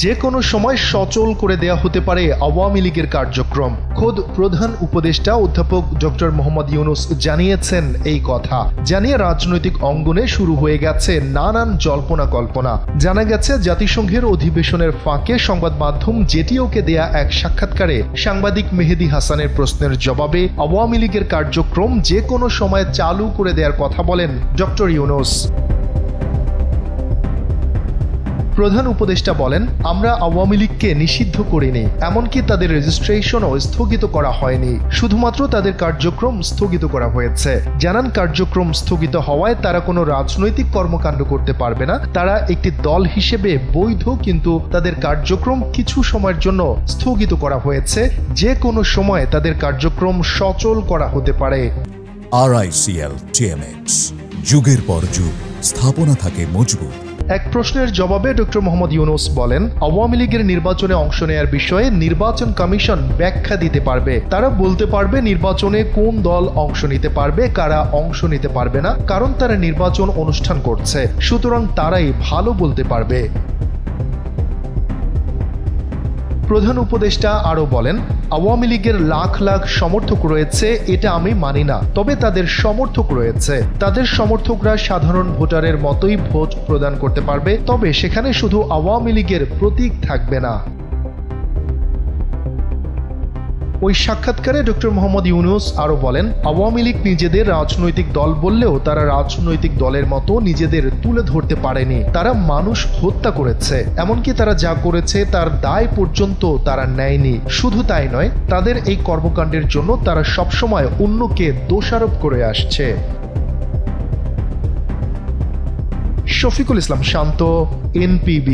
যে কোনো সময় সচল করে দেয়া হতে পারে আওয়ামী লীগের কার্যক্রম। খোদ প্রধান উপদেষ্টা অধ্যাপক ডক্টর মোহাম্মদ ইউনূস জানিয়েছেন এই কথা। জানিয়ে রাজনৈতিক অঙ্গনে শুরু হয়ে গেছে নানান জল্পনা কল্পনা। জানা গেছে জাতিসংঘের অধিবেশনের ফাঁকে সংবাদ মাধ্যম জেটিওকে দেয়া এক সাক্ষাৎকারে সাংবাদিক মেহেদী হাসানের প্রশ্নের জবাবে আওয়ামী লীগের কার্যক্রম যে কোনো সময় চালু করে দেওয়ার কথা বলেন ডক্টর ইউনূস। প্রধান উপদেষ্টা বলেন, আমরা আওয়ামী লীগকে নিষিদ্ধ করিনি, এমনকি তাদের রেজিস্ট্রেশনও স্থগিত করা হয়নি, শুধুমাত্র তাদের কার্যক্রম স্থগিত করা হয়েছে। জানান, কার্যক্রম স্থগিত হওয়ায় তারা কোনো রাজনৈতিক কর্মকাণ্ড করতে পারবে না। তারা একটি দল হিসেবে বৈধ, কিন্তু তাদের কার্যক্রম কিছু সময়ের জন্য স্থগিত করা হয়েছে। যে কোনো সময় তাদের কার্যক্রম সচল করা হতে পারে। RICL TMX, যুগের পর যুগ স্থাপনা থাকে মজবুত। এক প্রশ্নের জবাবে ডক্টর মোহাম্মদ ইউনূস বলেন, আওয়ামী লীগের নির্বাচনে অংশ নেয়ার বিষয়ে নির্বাচন কমিশন ব্যাখ্যা দিতে পারবে। তারা বলতে পারবে নির্বাচনে কোন দল অংশ নিতে পারবে, কারা অংশ নিতে পারবে না, কারণ তারা নির্বাচন অনুষ্ঠান করছে, সুতরাং তারাই ভালো বলতে পারবে। প্রধান উপদেষ্টা আরও বলেন, আওয়ামী লীগের লাখ লাখ সমর্থক রয়েছে, এটা আমি মানি না, তবে তাদের সমর্থক রয়েছে। তাদের সমর্থকরা সাধারণ ভোটারের মতোই ভোট প্রদান করতে পারবে, তবে সেখানে শুধু আওয়ামী লীগের প্রতীক থাকবে না। ওই সাক্ষাৎকারে ডক্টর মোহাম্মদ ইউনূস আরও বলেন, আওয়ামী লীগ নিজেদের রাজনৈতিক দল বললেও তারা রাজনৈতিক দলের মতো নিজেদের তুলে ধরতে পারেনি। তারা মানুষ হত্যা করেছে, এমনকি তারা যা করেছে তার দায় পর্যন্ত তারা নেয়নি। শুধু তাই নয়, তাদের এই কর্মকাণ্ডের জন্য তারা সবসময় অন্যকে দোষারোপ করে আসছে। শফিকুল ইসলাম শান্ত, NPB।